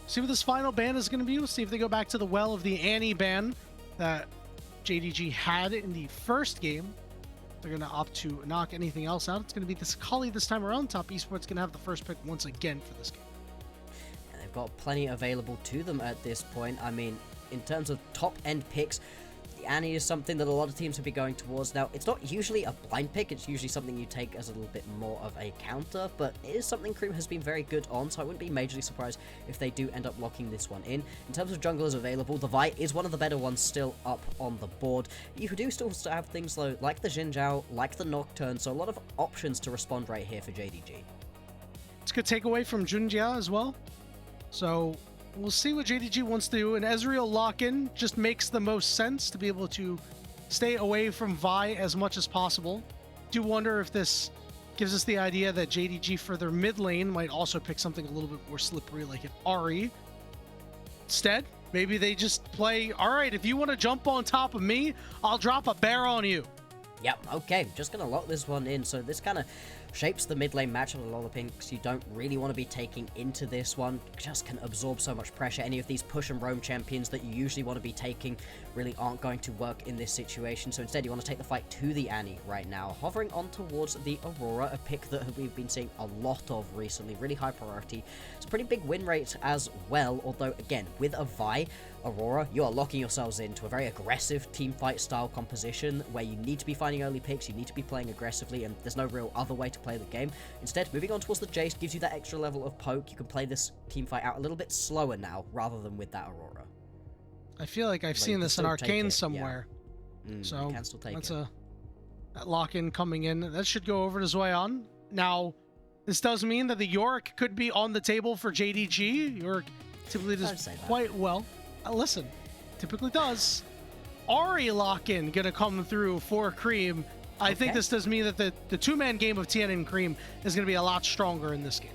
See what this final ban is going to be. We'll see if they go back to the well of the Annie ban that JDG had in the first game. They're going to opt to knock anything else out. It's going to be this Kali this time around. Top Esports going to have the first pick once again for this game. And they've got plenty available to them at this point. I mean, in terms of top-end picks, the Annie is something that a lot of teams will be going towards. Now, it's not usually a blind pick, it's usually something you take as a little bit more of a counter, but it is something Creme has been very good on, so I wouldn't be majorly surprised if they do end up locking this one in. In terms of junglers available, the Vi is one of the better ones still up on the board. You do still have things though, like the JunJia, like the Nocturne, so a lot of options to respond right here for JDG. It's a good takeaway from JunJia as well. So we'll see what JDG wants to do. An Ezreal lock-in just makes the most sense to be able to stay away from Vi as much as possible. Do wonder if this gives us the idea that JDG for their mid lane might also pick something a little bit more slippery like an Ahri. Instead, maybe they just play, all right, if you want to jump on top of me, I'll drop a bear on you. Yep, okay, just going to lock this one in. So this kind of shapes the mid lane matchup. A lot of picks you don't really want to be taking into this one. Just can absorb so much pressure. Any of these push and roam champions that you usually want to be taking really aren't going to work in this situation. So instead you want to take the fight to the Annie right now. Hovering on towards the Aurora, a pick that we've been seeing a lot of recently. Really high priority. It's a pretty big win rate as well. Although again, with a Vi, Aurora, you are locking yourselves into a very aggressive team fight style composition where you need to be finding early picks, you need to be playing aggressively, and there's no real other way to play the game. Instead, moving on towards the Jace gives you that extra level of poke. You can play this team fight out a little bit slower now rather than with that Aurora. I feel like I've seen this in Arcane somewhere. Yeah. So can still take that's it. that lock-in coming in. That should go over to Zoyan. Now, this does mean that the Yorick could be on the table for JDG. Yorick typically does quite well. Listen, typically does. Ahri lock-in gonna come through for Creme. I think this does mean that the two-man game of TN and Creme is gonna be a lot stronger in this game.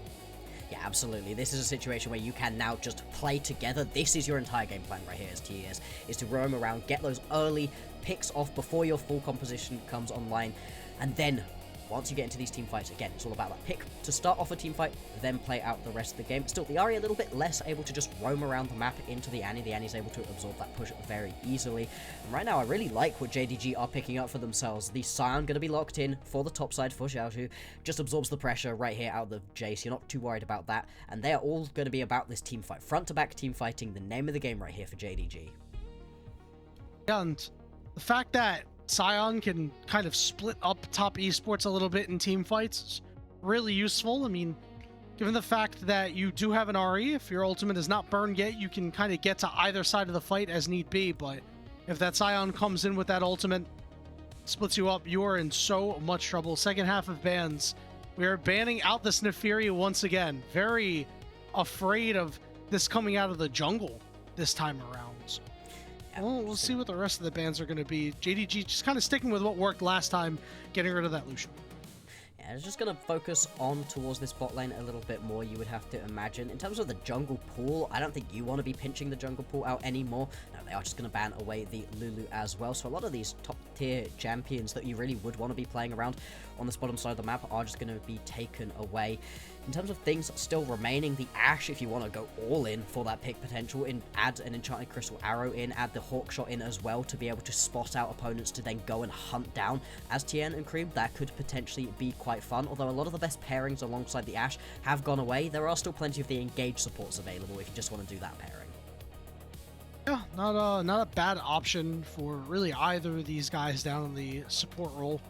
Yeah, absolutely. This is a situation where you can now just play together. This is your entire game plan right here as TES, is to roam around, get those early picks off before your full composition comes online, and then once you get into these team fights, again, it's all about that pick to start off a team fight, then play out the rest of the game. Still, the Ahri a little bit less able to just roam around the map into the Annie. The Annie's able to absorb that push very easily. And right now, I really like what JDG are picking up for themselves. The Sion going to be locked in for the top side for Xiaoxu. Just absorbs the pressure right here out of the Jace. You're not too worried about that. And they are all going to be about this team fight. Front to back team fighting, the name of the game right here for JDG. And the fact that Sion can kind of split up top esports a little bit in team fights is really useful. I mean, given the fact that you do have an Ahri, if your ultimate is not burned yet, you can kind of get to either side of the fight as need be. But if that Sion comes in with that ultimate, splits you up, you are in so much trouble. Second half of bans, we are banning out this Neferi once again. Very afraid of this coming out of the jungle this time around. So we'll see what the rest of the bans are going to be. JDG just kind of sticking with what worked last time, getting rid of that Lucian. Yeah, it's just going to focus on towards this bot lane a little bit more, you would have to imagine. In terms of the jungle pool, I don't think you want to be pinching the jungle pool out anymore. No, they are just going to ban away the Lulu as well. So a lot of these top tier champions that you really would want to be playing around on this bottom side of the map are just going to be taken away. In terms of things still remaining, the Ashe, if you want to go all in for that pick potential, add an Enchanted Crystal Arrow in, add the Hawk Shot in as well to be able to spot out opponents to then go and hunt down as TN and Creme. That could potentially be quite fun, although a lot of the best pairings alongside the Ashe have gone away. There are still plenty of the engaged supports available if you just want to do that pairing. Yeah, not a bad option for really either of these guys down in the support role.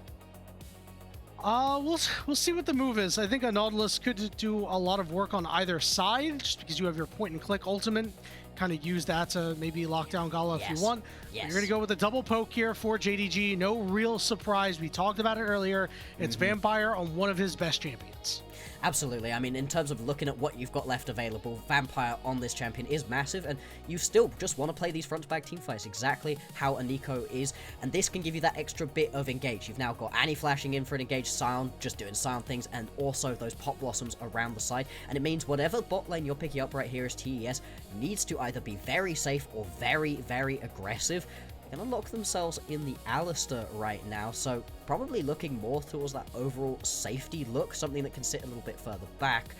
We'll see what the move is. I think a Nautilus could do a lot of work on either side, just because you have your point and click ultimate. Kind of use that to maybe lock down Gala if you want. You're going to go with a double poke here for JDG. No real surprise. We talked about it earlier. It's Vampire on one of his best champions. Absolutely. I mean, in terms of looking at what you've got left available, Vampire on this champion is massive, and you still just want to play these front-to-back team fights exactly how a Nico is, and this can give you that extra bit of engage. You've now got Annie flashing in for an engaged Sion, just doing Sion things, and also those pop blossoms around the side, and it means whatever bot lane you're picking up right here as TES needs to either be very safe or very, very aggressive. Going to lock themselves in the Alistair right now, so probably looking more towards that overall safety look, something that can sit a little bit further back.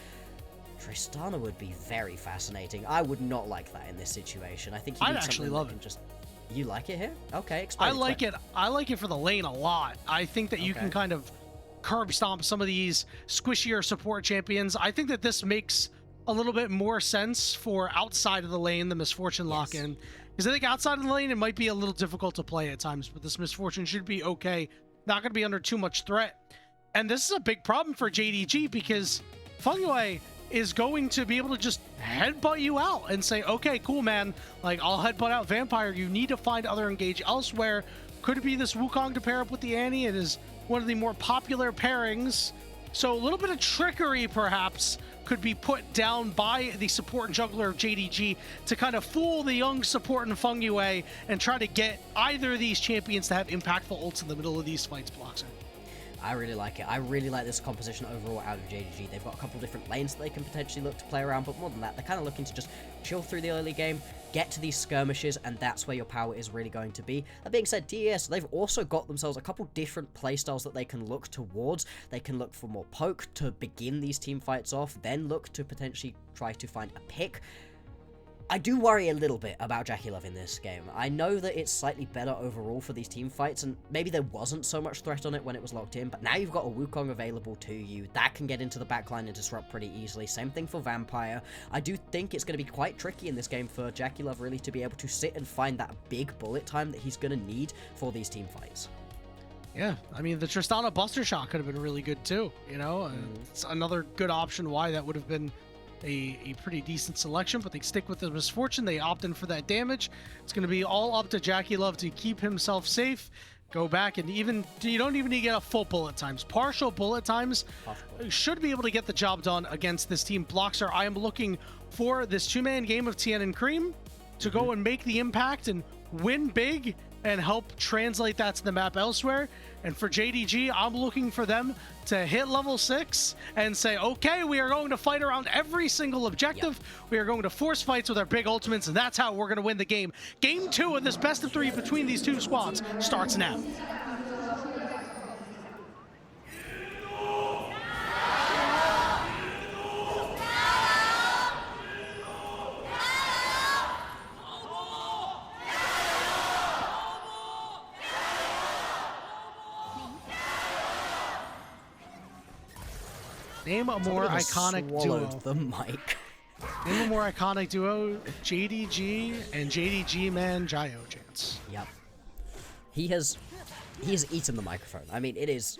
Tristana would be very fascinating. I would not like that in this situation. I think I'd actually love it. Just... You like it here? Okay, explain. I like it. I like it for the lane a lot. I think that you can kind of curb stomp some of these squishier support champions. I think that this makes a little bit more sense for outside of the lane, the Misfortune lock-in. Because I think outside of the lane, it might be a little difficult to play at times, but this Misfortune should be okay. Not going to be under too much threat. And this is a big problem for JDG because Fengyue is going to be able to just headbutt you out and say, okay, cool, man. Like, I'll headbutt out Vampire. You need to find other engage elsewhere. Could it be this Wukong to pair up with the Annie? It is one of the more popular pairings. So a little bit of trickery, perhaps, could be put down by the support and jungler of JDG to kind of fool the young support in Fengyue and try to get either of these champions to have impactful ults in the middle of these fights, Bloxer. I really like it. I really like this composition overall out of JDG. They've got a couple different lanes that they can potentially look to play around, but more than that, they're kind of looking to just chill through the early game, get to these skirmishes, and that's where your power is really going to be. That being said, TES, they've also got themselves a couple different playstyles that they can look towards. They can look for more poke to begin these team fights off, then look to potentially try to find a pick. I do worry a little bit about JiaQi in this game. I know that it's slightly better overall for these team fights, and maybe there wasn't so much threat on it when it was locked in, but now you've got a Wukong available to you. That can get into the backline and disrupt pretty easily. Same thing for Vampire. I do think it's going to be quite tricky in this game for JiaQi really to be able to sit and find that big bullet time that he's going to need for these team fights. Yeah, I mean, the Tristana Buster Shot could have been really good too, you know? It's another good option why that would have been a pretty decent selection, but they stick with the Misfortune. They opt in for that damage. It's going to be all up to JiaQi to keep himself safe, go back, and even you don't even need to get a full bullet times. Partial bullet times should be able to get the job done against this team. Bloxer, I am looking for this two-man game of Tien and Creme to go and make the impact and win big and help translate that to the map elsewhere. And for JDG, I'm looking for them to hit level 6 and say, okay, we are going to fight around every single objective. We are going to force fights with our big ultimates, and that's how we're going to win the game. Game 2 of this best of 3 between these two squads starts now. Name a more iconic duo. The mic. Name a more iconic duo, JDG and JDG man Jio Chance. Yep. He has eaten the microphone. I mean, it is...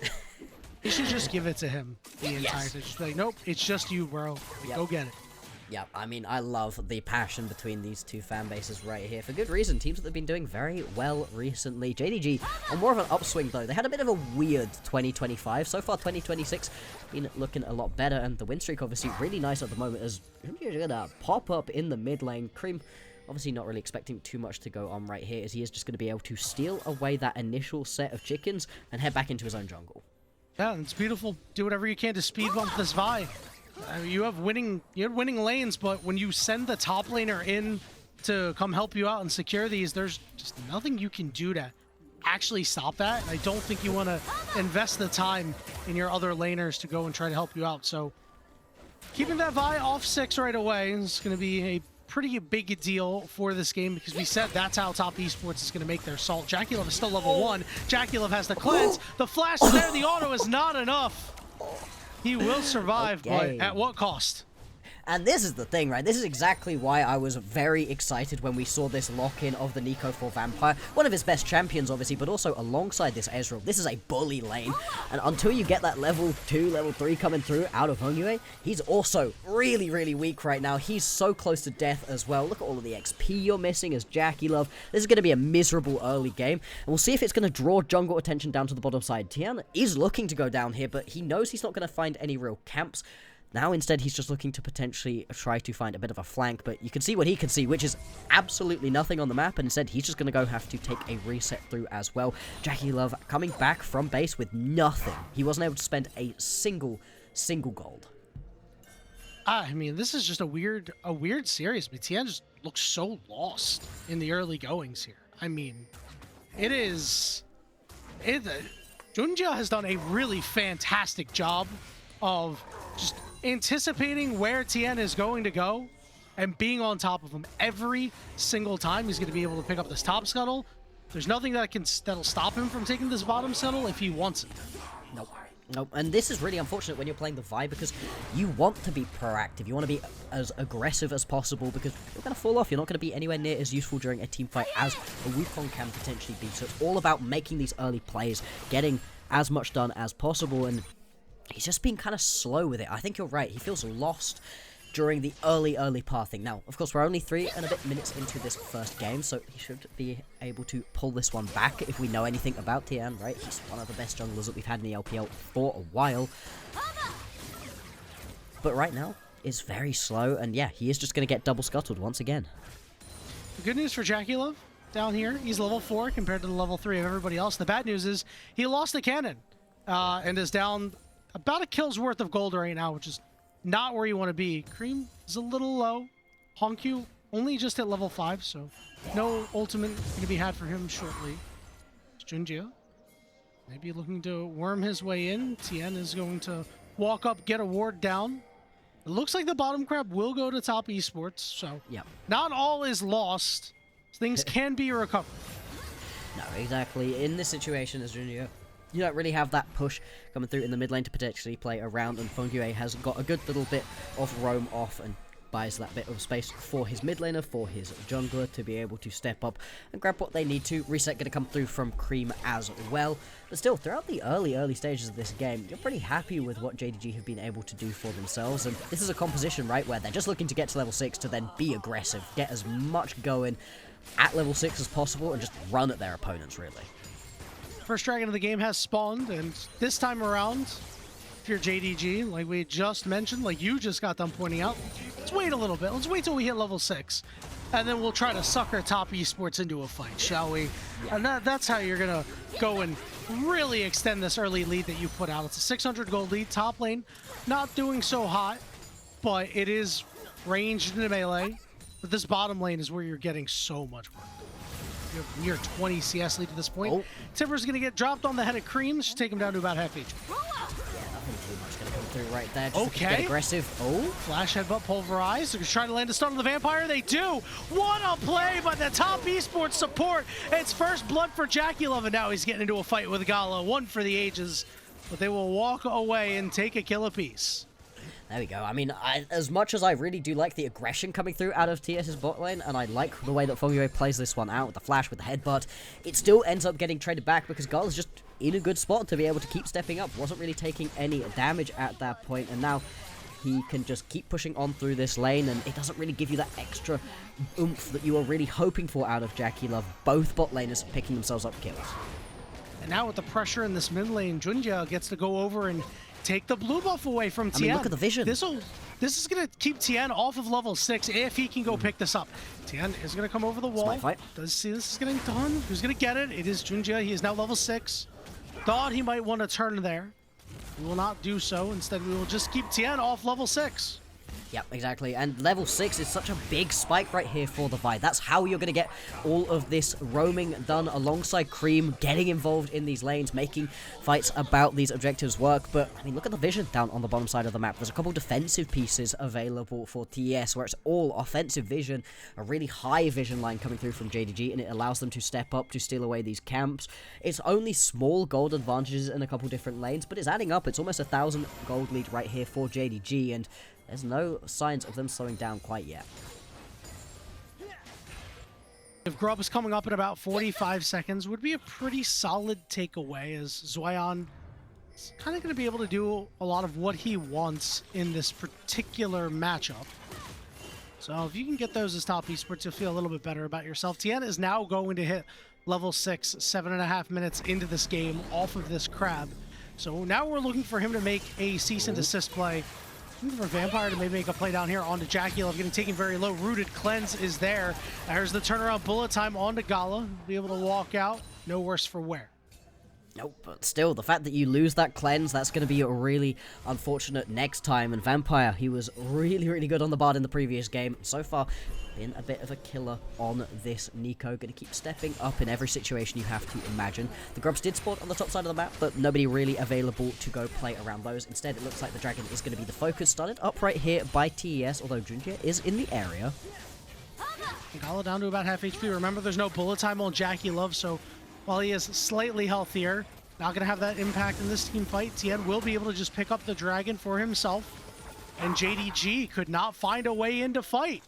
You should just give it to him the entire time. Just be like, nope, it's just you, bro. Go get it. Yeah, I mean, I love the passion between these two fan bases right here. For good reason. Teams that have been doing very well recently. JDG on more of an upswing, though. They had a bit of a weird 2025. So far, 2026 been looking a lot better. And the win streak, obviously, really nice at the moment as JunJia gonna pop up in the mid lane. Creme, obviously not really expecting too much to go on right here, as he is just going to be able to steal away that initial set of chickens and head back into his own jungle. Yeah, it's beautiful. Do whatever you can to speed bump this Vi. You have winning lanes, but when you send the top laner in to come help you out and secure these, there's just nothing you can do to actually stop that. I don't think you want to invest the time in your other laners to go and try to help you out. So keeping that Vi off 6 right away is going to be a pretty big deal for this game, because we said that's how top esports is going to make their salt. JiaQi is still level 1. JiaQi has the cleanse. The flash is there. The auto is not enough. He will survive, but at what cost? And this is the thing, right? This is exactly why I was very excited when we saw this lock-in of the Nico for Vampire. One of his best champions, obviously, but also alongside this Ezreal. This is a bully lane. And until you get that level 2, level 3 coming through out of Fengyue, he's also really, really weak right now. He's so close to death as well. Look at all of the XP you're missing as JiaQi. This is going to be a miserable early game. And we'll see if it's going to draw jungle attention down to the bottom side. Tian is looking to go down here, but he knows he's not going to find any real camps. Now, instead, he's just looking to potentially try to find a bit of a flank, but you can see what he can see, which is absolutely nothing on the map, and instead, he's just going to go have to take a reset through as well. JiaQi coming back from base with nothing. He wasn't able to spend a single gold. I mean, this is just a weird series. But Tian just looks so lost in the early goings here. I mean, JunJia has done a really fantastic job of just anticipating where TN is going to go and being on top of him every single time. He's going to be able to pick up this top scuttle. There's nothing that'll stop him from taking this bottom scuttle if he wants it. Nope. Nope. And this is really unfortunate when you're playing the Vi, because you want to be proactive. You want to be as aggressive as possible, because you're going to fall off. You're not going to be anywhere near as useful during a team fight as a Wukong can potentially be. So it's all about making these early plays, getting as much done as possible, and he's just been kind of slow with it. I think you're right. He feels lost during the early pathing. Now, of course, we're only 3 and a bit minutes into this first game, so he should be able to pull this one back if we know anything about Tian, right? He's one of the best junglers that we've had in the LPL for a while. But right now, it's very slow, and yeah, he is just going to get double scuttled once again. The good news for JiaQi down here, he's level 4 compared to the level 3 of everybody else. The bad news is he lost the cannon and is down about a kill's worth of gold right now, which is not where you want to be. Creme is a little low. HongQ only just at level 5, so no ultimate going to be had for him shortly. JunJia maybe looking to worm his way in. TN is going to walk up, get a ward down. It looks like the bottom crab will go to top esports, so yep. Not all is lost. Things can be recovered. No, exactly. In this situation as JunJia, you don't really have that push coming through in the mid lane to potentially play around, and Fengyue has got a good little bit of roam off and buys that bit of space for his mid laner, for his jungler to be able to step up and grab what they need to. Reset going to come through from Creme as well. But still, throughout the early stages of this game, you're pretty happy with what JDG have been able to do for themselves, and this is a composition, right, where they're just looking to get to level 6 to then be aggressive, get as much going at level 6 as possible, and just run at their opponents, really. First dragon of the game has spawned, and this time around, if you're JDG, like we just mentioned, like you just got done pointing out, let's wait a little bit. Let's wait till we hit level 6, and then we'll try to sucker top esports into a fight, shall we? Yeah. And that's how you're going to go and really extend this early lead that you put out. It's a 600 gold lead. Top lane, not doing so hot, but it is ranged into melee. But this bottom lane is where you're getting so much work. You have near 20 CS lead to this point. Oh. Timber's going to get dropped on the head of Creme. Should take him down to about half HP. Yeah, nothing too much going to come through right there. Just okay. To get aggressive. Oh. Flash headbutt pulverized. They're going to try to land a stun on the Vampire. They do. What a play by the top esports support. It's first blood for JiaQi, and now he's getting into a fight with Gala. One for the ages. But they will walk away and take a kill apiece. There we go. I mean, as much as I really do like the aggression coming through out of TS's bot lane, and I like the way that Fengyue plays this one out with the flash, with the headbutt, it still ends up getting traded back because Gala's just in a good spot to be able to keep stepping up. Wasn't really taking any damage at that point, and now he can just keep pushing on through this lane, and it doesn't really give you that extra oomph that you were really hoping for out of JiaQi. Both bot laners picking themselves up kills. And now with the pressure in this mid lane, JunJia gets to go over and take the blue buff away from TN. I mean, look at the vision. This is going to keep TN off of level 6 if he can go pick this up. TN is going to come over the wall. Does see this is getting done. Who's going to get it? It is JunJia. He is now level 6. Thought he might want to turn there. We will not do so. Instead, we will just keep TN off level 6. Yep, exactly. And level 6 is such a big spike right here for the Vi. That's how you're going to get all of this roaming done alongside Creme, getting involved in these lanes, making fights about these objectives work. But, I mean, look at the vision down on the bottom side of the map. There's a couple defensive pieces available for TES, where it's all offensive vision, a really high vision line coming through from JDG, and it allows them to step up to steal away these camps. It's only small gold advantages in a couple different lanes, but it's adding up. It's almost 1,000 gold lead right here for JDG, and there's no signs of them slowing down quite yet. If Grub is coming up in about 45 seconds, would be a pretty solid takeaway, as Zoyan is kind of going to be able to do a lot of what he wants in this particular matchup. So if you can get those as top esports, you'll feel a little bit better about yourself. Tien is now going to hit level 6, 7.5 minutes into this game off of this crab. So now we're looking for him to make a cease and desist play. For Vampire to maybe make a play down here onto JiaQi, getting taken very low. Rooted Cleanse is there. There's the turnaround bullet time onto Gala. Be able to walk out. No worse for wear. Nope, but still, the fact that you lose that cleanse, that's going to be really unfortunate next time. And Vampire, he was really, really good on the Bard in the previous game. So far, been a bit of a killer on this Nico. Going to keep stepping up in every situation you have to imagine. The Grubs did spawn on the top side of the map, but nobody really available to go play around those. Instead, it looks like the Dragon is going to be the focus. Started up right here by TES, although JunJia is in the area. Gala down to about half HP. Remember, there's no bullet time on JiaQi Love, so while he is slightly healthier, not going to have that impact in this team fight. Tien will be able to just pick up the Dragon for himself, and JDG could not find a way in to fight.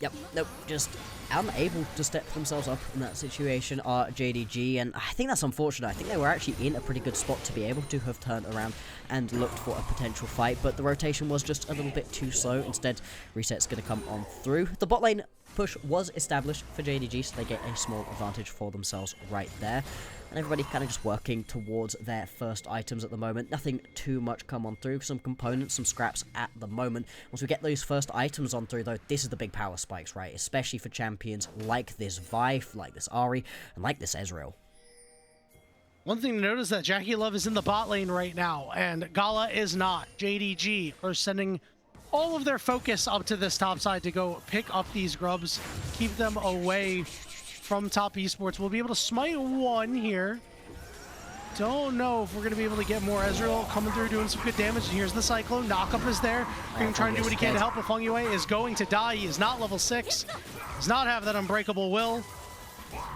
Yep, nope, just unable to step themselves up in that situation are JDG, and I think that's unfortunate. I think they were actually in a pretty good spot to be able to have turned around and looked for a potential fight, but the rotation was just a little bit too slow. Instead, reset's going to come on through. The bot lane push was established for JDG, so they get a small advantage for themselves right there. And everybody kind of just working towards their first items at the moment. Nothing too much come on through. Some components, some scraps at the moment. Once we get those first items on through, though, this is the big power spikes, right? Especially for champions like this Vi, like this Ahri, and like this Ezreal. One thing to note is that JiaQi Love is in the bot lane right now, and Gala is not. JDG are sending all of their focus up to this top side to go pick up these grubs, keep them away from top esports. We'll be able to smite one here. Don't know if we're going to be able to get more. Ezreal coming through doing some good damage. And here's the Cyclone. Knockup is there. Creme trying to do what he can to help, but Fengyue is going to die. He is not level 6. Does not have that unbreakable will.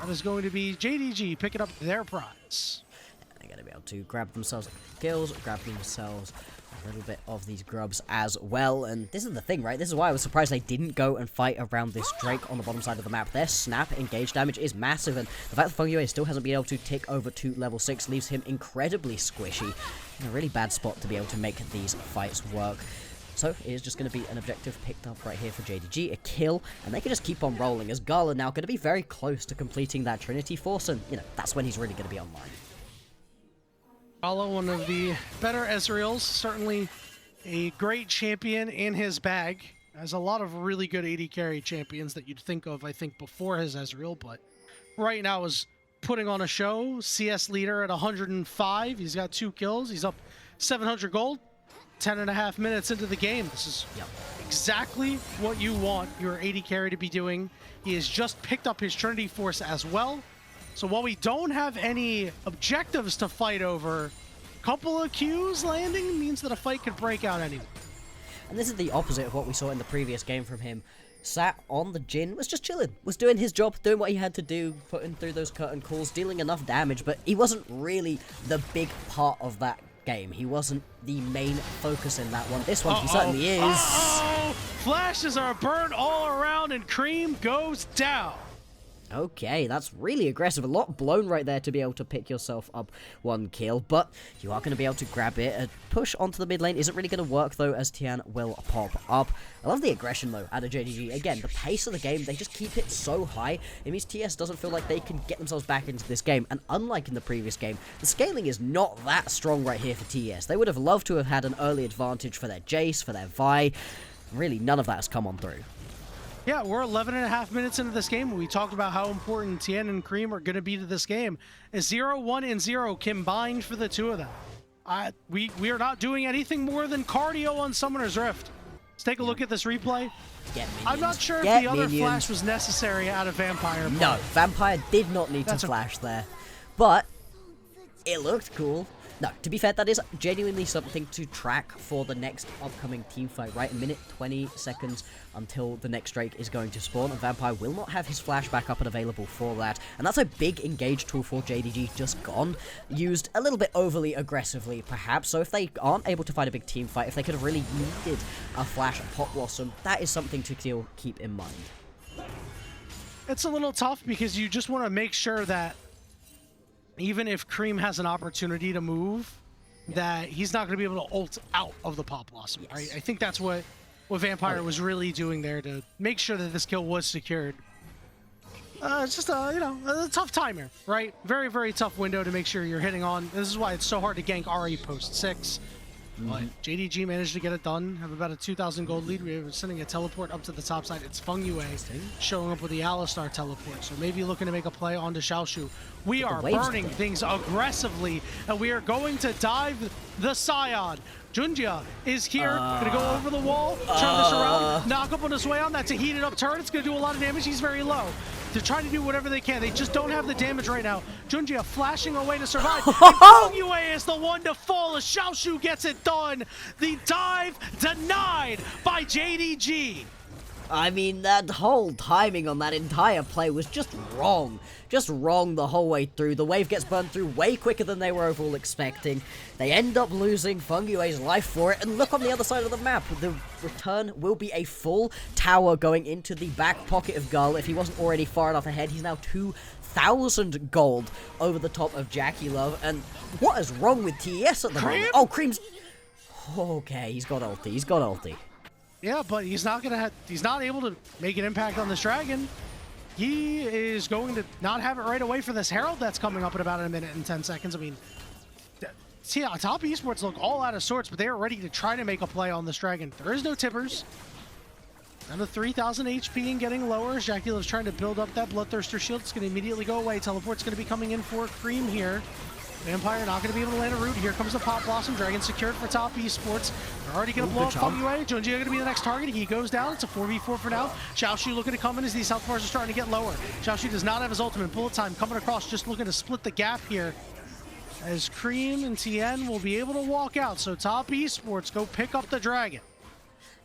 That is going to be JDG picking up their prize. They're going to be able to grab themselves kills, grab themselves a little bit of these grubs as well. And this is the thing, right? This is why I was surprised they didn't go and fight around this Drake on the bottom side of the map. Their snap engage damage is massive, and the fact that Fengyue still hasn't been able to tick over to level 6 leaves him incredibly squishy in a really bad spot to be able to make these fights work. So it is just going to be an objective picked up right here for JDG, a kill, and they can just keep on rolling, as Gala now going to be very close to completing that Trinity Force, and, you know, that's when he's really going to be online. Gala, one of the better Ezreals, certainly a great champion in his bag. Has a lot of really good AD carry champions that you'd think of, I think, before his Ezreal, but right now is putting on a show. CS leader at 105. He's got 2 kills. He's up 700 gold. 10.5 minutes into the game. This is exactly what you want your AD carry to be doing. He has just picked up his Trinity Force as well. So while we don't have any objectives to fight over, a couple of Qs landing means that a fight could break out anyway. And this is the opposite of what we saw in the previous game from him. Sat on the Jhin, was just chilling, was doing his job, doing what he had to do, putting through those curtain calls, dealing enough damage, but he wasn't really the big part of that game. He wasn't the main focus in that one. This one, he certainly is. Flashes are burned all around and Creme goes down. Okay, that's really aggressive. A lot blown right there to be able to pick yourself up 1 kill, but you are going to be able to grab it. A push onto the mid lane isn't really going to work, though, as Tian will pop up. I love the aggression, though, out of JDG. Again, the pace of the game, they just keep it so high. It means TS doesn't feel like they can get themselves back into this game, and unlike in the previous game, the scaling is not that strong right here for TS. They would have loved to have had an early advantage for their Jace, for their Vi. Really, none of that has come on through. Yeah, we're 11.5 minutes into this game. We talked about how important Tien and Creme are going to be to this game. A 0, 1, and 0 combined for the two of them. We are not doing anything more than cardio on Summoner's Rift. Let's take a look at this replay. I'm not sure if the other flash was necessary out of Vampire. No, Vampire did not need to flash there. But it looked cool. No, to be fair, that is genuinely something to track for the next upcoming team fight, right? 1 minute, 20 seconds until the next Drake is going to spawn, and Vampire will not have his flash back up and available for that. And that's a big engage tool for JDG just gone. Used a little bit overly aggressively, perhaps. So if they aren't able to fight a big team fight, if they could have really needed a flash Pot Blossom, that is something to still keep in mind. It's a little tough because you just want to make sure that even if Creme has an opportunity to move, that he's not going to be able to ult out of the Pot Blossom. Right? I think that's what Vampire was really doing there to make sure that this kill was secured. It's just a tough timer, right? Very, very tough window to make sure you're hitting on. This is why it's so hard to gank Ahri post 6. But JDG managed to get it done, have about a 2,000 gold lead. We were sending a teleport up to the top side. It's Fengyue showing up with the Alistar teleport, so maybe looking to make a play onto Xiaoxu. We are burning things aggressively, and we are going to dive the Scion. JunJia is here, gonna go over the wall, turn this around, knock up on his way on. That's a heated up turret. It's gonna do a lot of damage. He's very low. They're trying to do whatever they can. They just don't have the damage right now. JunJia flashing away to survive. Fengyue is the one to fall as Xiaoxu gets it done. The dive denied by JDG. I mean, that whole timing on that entire play was just wrong. Just wrong the whole way through. The wave gets burned through way quicker than they were overall expecting. They end up losing Fengyue's life for it. And look on the other side of the map. The return will be a full tower going into the back pocket of Gala. If he wasn't already far enough ahead, he's now 2,000 gold over the top of JiaQi Love. And what is wrong with TES at the moment? Oh, Creme's... Okay, he's got ulti. He's got ulti. Yeah, but he's not able to make an impact on this dragon. He is going to not have it right away for this Herald that's coming up in about a minute and 10 seconds. I mean, see, top esports look all out of sorts, but they are ready to try to make a play on this dragon. There is no tippers. Down to 3,000 HP and getting lower. JiaQi is trying to build up that Bloodthirster shield. It's going to immediately go away. Teleport's going to be coming in for Creme here. Vampire not going to be able to land a root. Here comes the Pop Blossom. Dragon secured for top esports. They're already going to blow up Fengyue. JunJia going to be the next target. He goes down. It's a 4v4 for now. Xiaoxu looking to come in as these health bars are starting to get lower. Xiaoxu does not have his ultimate. Bullet time coming across, just looking to split the gap here. As Creme and TN will be able to walk out. So top esports go pick up the dragon.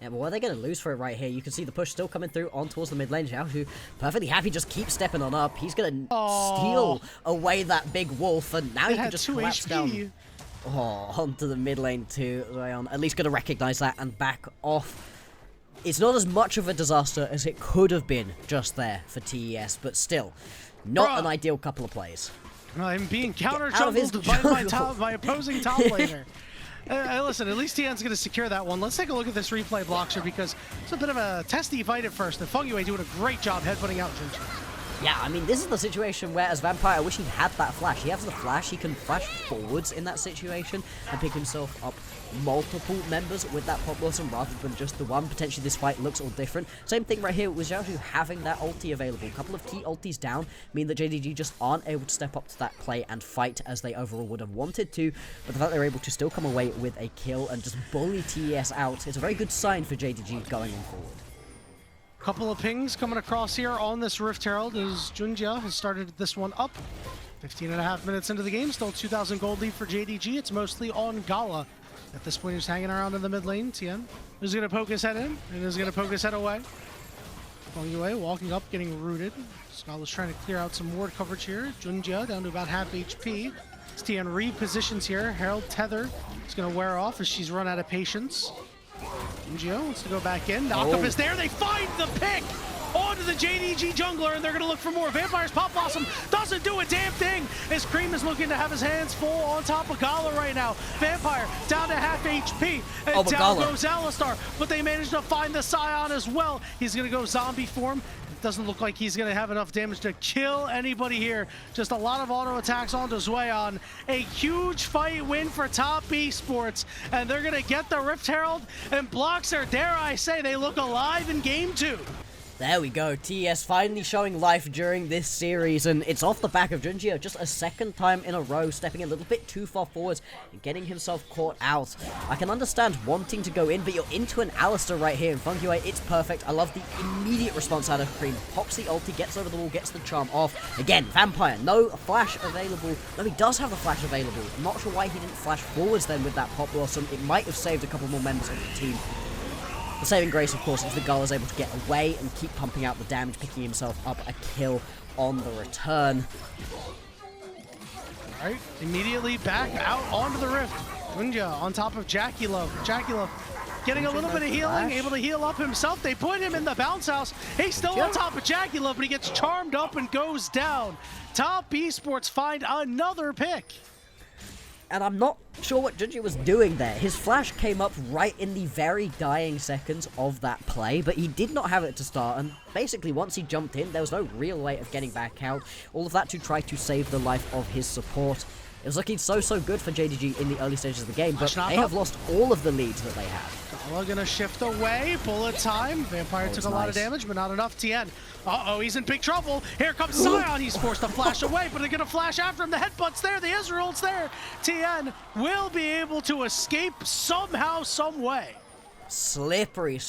Yeah, but what are they going to lose for it right here? You can see the push still coming through on towards the mid lane. Xiaoxu perfectly happy, just keep stepping on up. He's going to steal away that big wolf, and now he can just collapse down. Onto the mid lane too. Zion at least going to recognize that and back off. It's not as much of a disaster as it could have been just there for TES, but still, not an ideal couple of plays. I'm being counter-jungled by my opposing top laner. Listen, at least TN's going to secure that one. Let's take a look at this replay Bloxer because it's a bit of a testy fight at first. And Fengyue doing a great job headbutting out JunJia. Yeah, I mean, this is the situation where, as Vampire, I wish he had that flash. He has the flash, he can flash forwards in that situation and pick himself up multiple members with that Pop Blossom rather than just the one. Potentially this fight looks all different. Same thing right here with Xiaoxu having that ulti available. A couple of key ultis down mean that JDG just aren't able to step up to that play and fight as they overall would have wanted to, but the fact they're able to still come away with a kill and just bully TES out is a very good sign for JDG going on forward. Couple of pings coming across here on this Rift Herald as JunJia has started this one up. 15.5 minutes into the game, still 2,000 gold lead for JDG. It's mostly on Gala. At this point, he's hanging around in the mid lane. TN is going to poke his head in and is going to poke his head away. Fengyue walking up, getting rooted. Gala's trying to clear out some ward coverage here. JunJia down to about half HP. As TN repositions here, Herald Tether is going to wear off as she's run out of patience. JunJia wants to go back in. Knockup is there. They find the pick onto the JDG jungler, and they're going to look for more. Vampire's Pop Blossom doesn't do a damn thing as Creme is looking to have his hands full on top of Gala right now. Vampire down to half HP, and down goes Alistar, but they managed to find the Scion as well. He's going to go zombie form. Doesn't look like he's going to have enough damage to kill anybody here. Just a lot of auto attacks onto Zion. A huge fight win for top esports, and they're going to get the Rift Herald and Bloxer. Dare I say, they look alive in game 2. There we go, TES finally showing life during this series, and it's off the back of JunJia just a second time in a row, stepping a little bit too far forwards and getting himself caught out. I can understand wanting to go in, but you're into an Alistar right here in Fengyue. It's perfect. I love the immediate response out of Creme. Pops the ulti, gets over the wall, gets the charm off. Again, Vampire, no flash available. No, he does have the flash available. I'm not sure why he didn't flash forwards then with that Pop Blossom. It might have saved a couple more members of the team. The saving grace, of course, is that Gala is able to get away and keep pumping out the damage, picking himself up a kill on the return. All right, immediately back out onto the Rift. JunJia on top of JiaQi Love. JiaQi Love getting a little bit of healing, able to heal up himself. They put him in the bounce house. He's still on top of JiaQi Love, but he gets charmed up and goes down. Top esports find another pick. And I'm not sure what JunJia was doing there. His flash came up right in the very dying seconds of that play, but he did not have it to start, and basically once he jumped in, there was no real way of getting back out. All of that to try to save the life of his support. It was looking so good for JDG in the early stages of the game, but Flash they have lost all of the leads that they had. Gala gonna shift away, bullet time. Vampire took a lot of damage, but not enough. TN, uh-oh, he's in big trouble. Here comes Sion, he's forced to flash away, but they're gonna flash after him. The headbutt's there, the Ezreal's there. TN will be able to escape somehow, some way. Slippery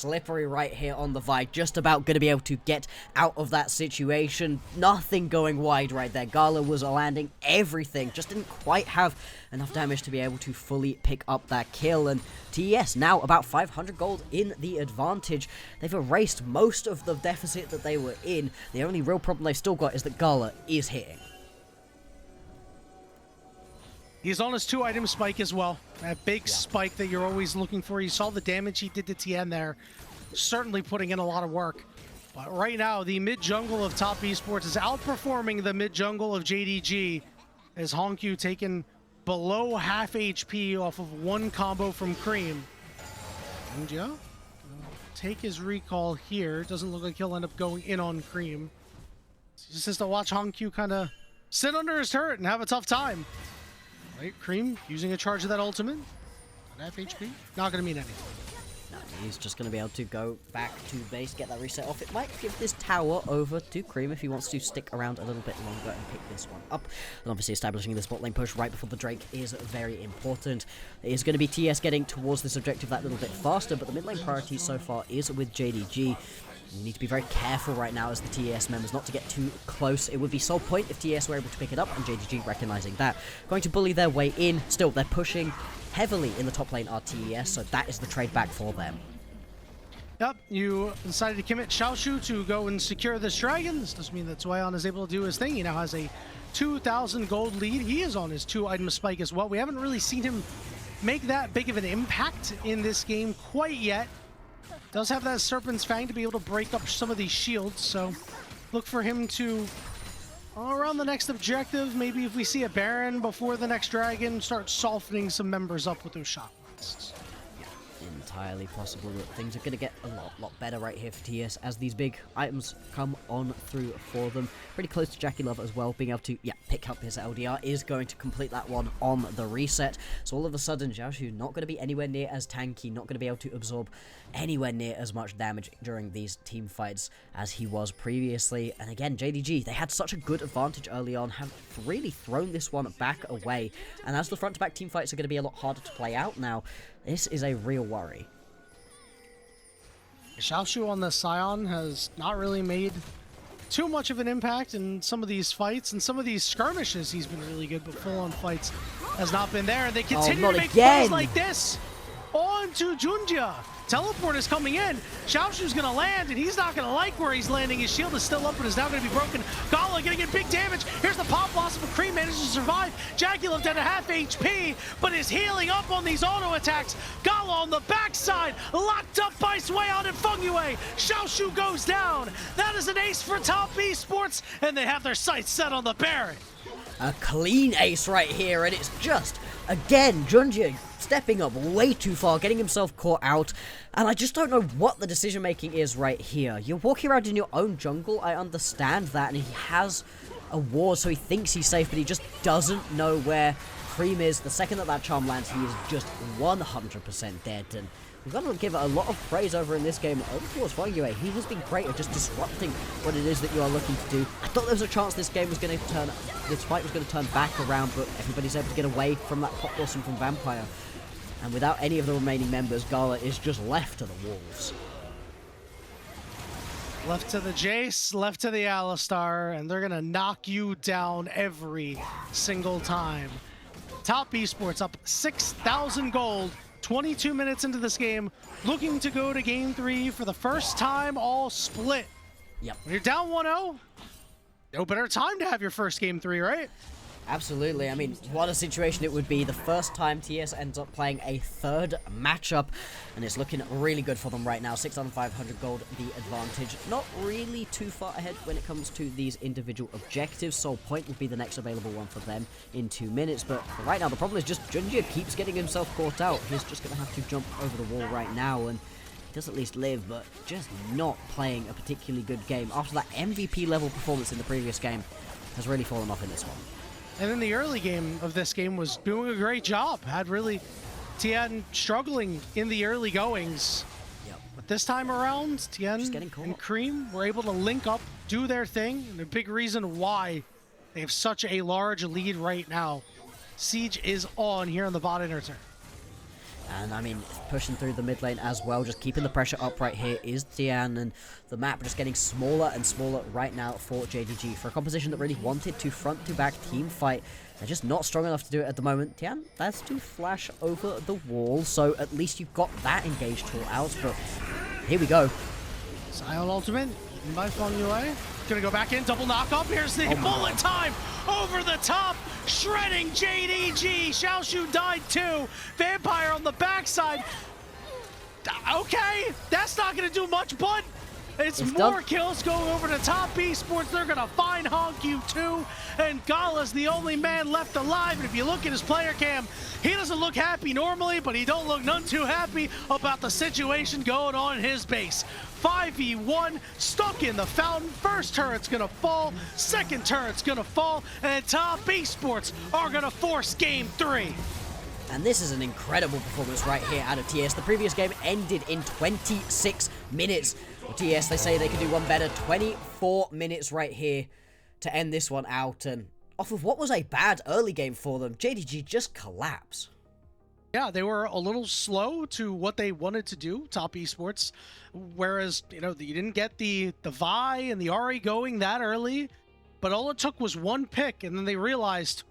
right here on the Vi. Just about going to be able to get out of that situation. Nothing going wide right there. Gala was landing everything. Just didn't quite have enough damage to be able to fully pick up that kill. And TES now about 500 gold in the advantage. They've erased most of the deficit that they were in. The only real problem they've still got is that Gala is hitting. He's on his 2-item spike as well. That big spike that you're always looking for. You saw the damage he did to TN there. Certainly putting in a lot of work. But right now, the mid-jungle of top esports is outperforming the mid-jungle of JDG as HongQ taken below half HP off of one combo from Creme. JunJia take his recall here. Doesn't look like he'll end up going in on Creme. He just has to watch HongQ kind of sit under his turret and have a tough time. Right, Creme using a charge of that ultimate. On FHP, not going to mean anything. No, he's just going to be able to go back to base, get that reset off. It might give this tower over to Creme if he wants to stick around a little bit longer and pick this one up. And obviously establishing the spot lane push right before the Drake is very important. It is going to be TS getting towards this objective that little bit faster, but the mid lane priority so far is with JDG. You need to be very careful right now as the TES members not to get too close. It would be sole point if TES were able to pick it up, and JDG recognizing that. Going to bully their way in. Still, they're pushing heavily in the top lane are TES, so that is the trade back for them. Yep, you decided to commit Xiaoxu to go and secure this dragon. This doesn't mean that Zueon is able to do his thing. He now has a 2,000 gold lead. He is on his 2-item spike as well. We haven't really seen him make that big of an impact in this game quite yet. Does have that Serpent's Fang to be able to break up some of these shields, so look for him to, around the next objective, maybe if we see a Baron before the next dragon, start softening some members up with those shot blasts. Entirely possible that things are going to get a lot better right here for TS as these big items come on through for them. Pretty close to JiaQi Love as well, being able to, pick up his LDR is going to complete that one on the reset. So all of a sudden, Xiaoxu not going to be anywhere near as tanky, not going to be able to absorb anywhere near as much damage during these team fights as he was previously. And again, JDG, they had such a good advantage early on, have really thrown this one back away. And as the front-to-back team fights are going to be a lot harder to play out now, this is a real worry. Xiaoxu on the Sion has not really made too much of an impact in some of these fights, and some of these skirmishes he's been really good, but full-on fights has not been there. And they continue to make plays like this. On to JunJia. Teleport is coming in. Xiaoxu's gonna land, and he's not gonna like where he's landing. His shield is still up, but is now gonna be broken. Gala gonna get big damage. Here's the pop loss, but Creme manages to survive. JiaQi left at a half HP, but is healing up on these auto attacks. Gala on the backside, locked up by Zueon and Fengyue. Xiaoxu goes down. That is an ace for top esports, and they have their sights set on the Baron. A clean ace right here, and it's just, again, JunJia stepping up way too far, getting himself caught out, and I just don't know what the decision-making is right here. You're walking around in your own jungle, I understand that, and he has a ward, so he thinks he's safe, but he just doesn't know where Creme is. The second that charm lands, he is just 100% dead, and we've got to give it a lot of praise over in this game over towards Fengyue. He has been great at just disrupting what it is that you are looking to do. I thought there was a chance this fight was going to turn back around, but everybody's able to get away from that pop blossom from Vampire. And without any of the remaining members, Gala is just left to the wolves. Left to the Jace, left to the Alistar, and they're gonna knock you down every single time. Top esports up 6,000 gold. 22 minutes into this game, looking to go to game 3 for the first time all split. Yep. When you're down 1-0, no better time to have your first game 3, right? Absolutely. I mean, what a situation it would be. The first time TS ends up playing a third matchup, and it's looking really good for them right now. 6,500 gold, the advantage. Not really too far ahead when it comes to these individual objectives. Soul Point will be the next available one for them in 2 minutes, but right now the problem is just JunJia keeps getting himself caught out. He's just going to have to jump over the wall right now, and he does at least live, but just not playing a particularly good game. After that MVP level performance in the previous game, has really fallen off in this one. and in the early game of this game was doing a great job. Had really Tien struggling in the early goings. Yep. But this time around, Tien and Creme were able to link up, do their thing, and a big reason why they have such a large lead right now. Siege is on here on the bot inner turn. And I mean, pushing through the mid lane as well, just keeping the pressure up right here is Tian, and the map just getting smaller and smaller right now for JDG. For a composition that really wanted to front-to-back team fight, they're just not strong enough to do it at the moment. Tian, that's to flash over the wall, so at least you've got that engaged tool out, but here we go. Sion ultimate by Fengyue. Gonna go back in, double knock up. Here's the bullet time over the top, shredding JDG. Xiaoxu died too. Vampire on the backside. Okay, that's not gonna do much, but it's more done. Kills going over to top Esports. They're gonna find HongQ too, and Gala's the only man left alive. And if you look at his player cam, he doesn't look happy normally, but he don't look none too happy about the situation going on in his base. 5v1, stuck in the fountain. First turret's gonna fall, second turret's gonna fall, and top Esports are gonna force game 3. And this is an incredible performance right here out of TS. The previous game ended in 26 minutes. Well, TS, they say they can do one better. 24 minutes right here to end this one out. And off of what was a bad early game for them, JDG just collapse. Yeah, they were a little slow to what they wanted to do, top Esports. Whereas, you know, you didn't get the Vi and the Ari going that early. But all it took was one pick, and then they realized,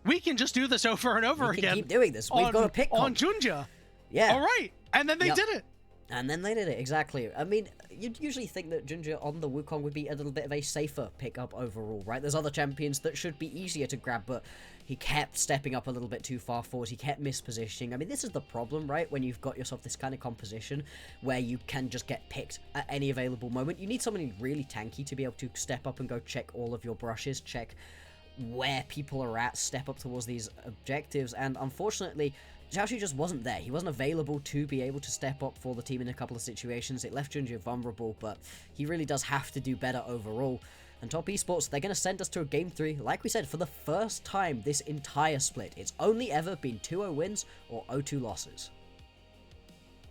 we can just do this over and over again. Keep doing this. We've got a pick on JunJia. Yeah. All right. And then they did it. And then they did it, exactly. I mean, you'd usually think that JunJia on the Wukong would be a little bit of a safer pickup overall, right? There's other champions that should be easier to grab, but he kept stepping up a little bit too far forward. He kept mispositioning. I mean, this is the problem, right? When you've got yourself this kind of composition where you can just get picked at any available moment. You need someone really tanky to be able to step up and go check all of your brushes, check where people are at, step up towards these objectives, and unfortunately Xiaoxu just wasn't there. He wasn't available to be able to step up for the team in a couple of situations. It left JunJia vulnerable, but he really does have to do better overall. And top Esports, they're going to send us to a game 3, like we said, for the first time this entire split. It's only ever been 2-0 wins or 0-2 losses.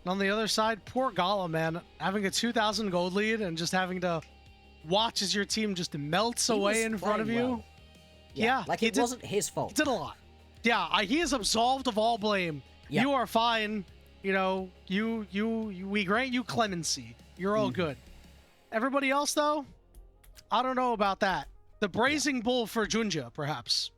On the other side, poor Gala, man, having a 2,000 gold lead and just having to watch as your team just melts away in front of you. Well. Yeah, like it wasn't his fault. He did a lot. Yeah, he is absolved of all blame. Yep. You are fine. You know, we grant you clemency. You're all good. Everybody else, though, I don't know about that. The Brazen Bull for JunJia, perhaps.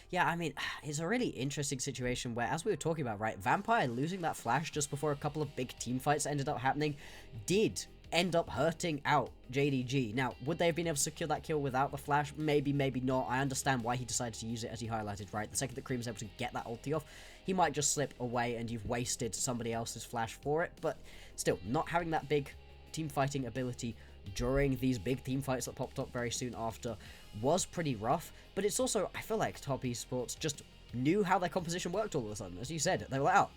Yeah, I mean, it's a really interesting situation where, as we were talking about, right, Vampire losing that flash just before a couple of big team fights ended up happening did end up hurting out JDG. Now, would they have been able to secure that kill without the flash? Maybe, maybe not. I understand why he decided to use it, as he highlighted, right? The second that Creme's able to get that ulti off, he might just slip away and you've wasted somebody else's flash for it. But still, not having that big team fighting ability during these big team fights that popped up very soon after was pretty rough. But it's also, I feel like top Esports just knew how their composition worked all of a sudden. As you said, they were like, oh,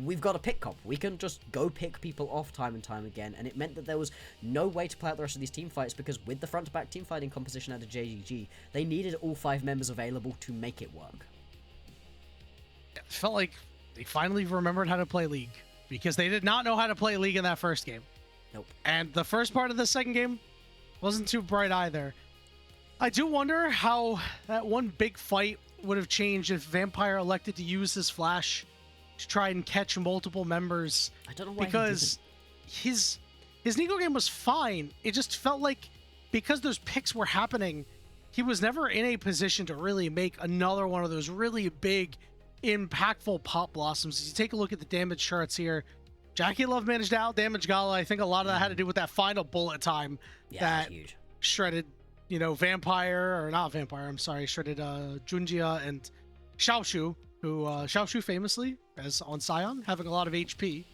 we've got a pick comp. We can just go pick people off time and time again, and it meant that there was no way to play out the rest of these team fights, because with the front-to-back team fighting composition out of JDG, they needed all 5 members available to make it work. It felt like they finally remembered how to play League, because they did not know how to play League in that first game. Nope. And the first part of the second game wasn't too bright either. I do wonder how that one big fight would have changed if Vampire elected to use his flash to try and catch multiple members. I don't know why, because his Nico game was fine. It just felt like because those picks were happening, he was never in a position to really make another one of those really big, impactful pop blossoms. As you take a look at the damage charts here, JiaQi Love managed to out damage Gala. I think a lot of that had to do with that final bullet time that huge. Shredded, you know, Vampire, or not Vampire, I'm sorry, shredded JunJia and Xiaoxu, who Xiaoxu famously, as on Sion, having a lot of HP.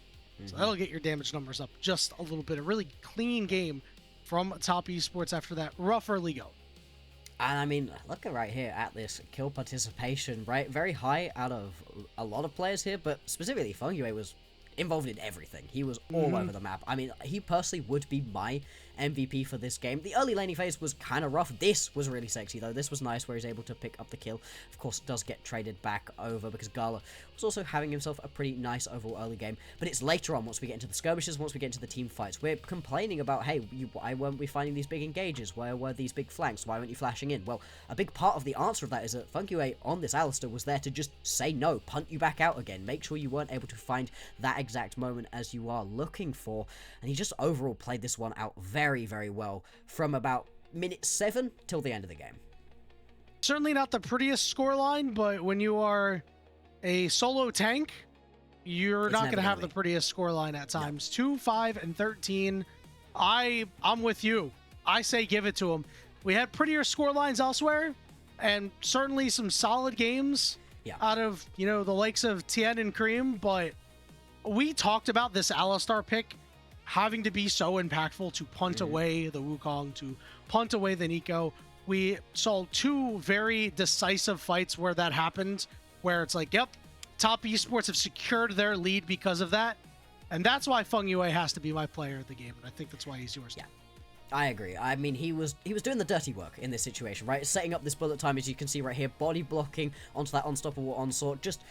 So that'll get your damage numbers up just a little bit. A really clean game from top Esports after that rough early go. And I mean, look at right here at this kill participation, right? Very high out of a lot of players here, but specifically Fengyue was involved in everything. He was all over the map. I mean, he personally would be my MVP for this game. The early laning phase was kind of rough. This was really sexy, though. This was nice, where he's able to pick up the kill. Of course, it does get traded back over because Gala was also having himself a pretty nice overall early game. But it's later on, once we get into the skirmishes, once we get into the team fights, we're complaining about, hey, why weren't we finding these big engages? Where were these big flanks? Why weren't you flashing in? Well, a big part of the answer of that is that Fengyue on this Alistar was there to just say no, punt you back out again, make sure you weren't able to find that exact moment as you are looking for. And he just overall played this one out very, very well from about minute 7 till the end of the game. Certainly not the prettiest scoreline, but when you are a solo tank, you're not going to have the prettiest scoreline at times. 2, 5, and 13. I'm with you. I say give it to him. We had prettier scorelines elsewhere, and certainly some solid games out of, you know, the likes of TES and Creme, but we talked about this Alistar pick having to be so impactful to punt away the Wukong, to punt away the Nico. We saw 2 very decisive fights where that happened, where it's like, yep, top esports have secured their lead because of that. And that's why Fengyue has to be my player of the game, and I think that's why he's yours. Yeah, I agree. I mean, he was doing the dirty work in this situation, right? Setting up this bullet time, as you can see right here, body blocking onto that unstoppable onslaught, just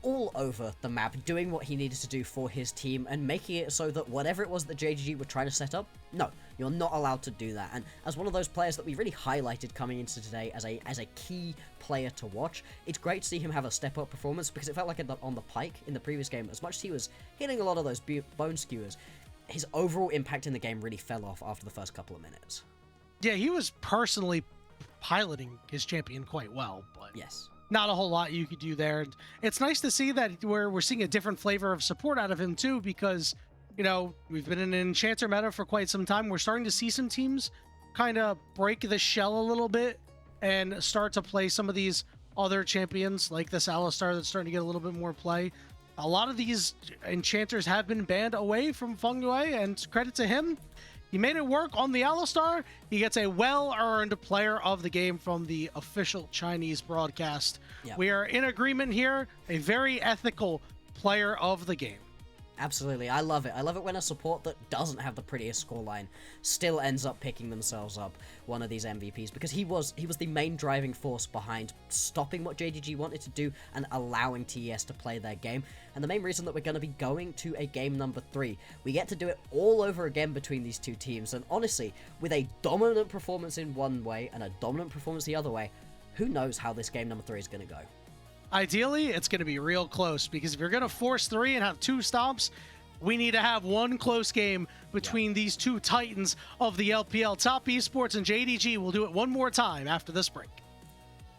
all over the map, doing what he needed to do for his team and making it so that whatever it was that JDG were trying to set up, no, you're not allowed to do that. And as one of those players that we really highlighted coming into today as a key player to watch, it's great to see him have a step-up performance, because it felt like on the Pike in the previous game, as much as he was hitting a lot of those bone skewers, his overall impact in the game really fell off after the first couple of minutes. Yeah, he was personally piloting his champion quite well, but yes, not a whole lot you could do there. It's nice to see that we're seeing a different flavor of support out of him too, because, you know, we've been in an Enchanter meta for quite some time. We're starting to see some teams kind of break the shell a little bit and start to play some of these other champions like this Alistar that's starting to get a little bit more play. A lot of these Enchanters have been banned away from Fengyue, and credit to him, he made it work on the Alistar. He gets a well-earned player of the game from the official Chinese broadcast. Yep. We are in agreement here. A very ethical player of the game. Absolutely, I love it. I love it when a support that doesn't have the prettiest scoreline still ends up picking themselves up one of these MVPs, because he was the main driving force behind stopping what JDG wanted to do and allowing TES to play their game. And the main reason that we're going to be going to a game number 3, we get to do it all over again between these two teams. And honestly, with a dominant performance in one way and a dominant performance the other way, who knows how this game number 3 is going to go. Ideally, it's going to be real close, because if you're going to force 3 and have 2 stomps, we need to have one close game between these two titans of the LPL. Top Esports and JDG will do it one more time after this break.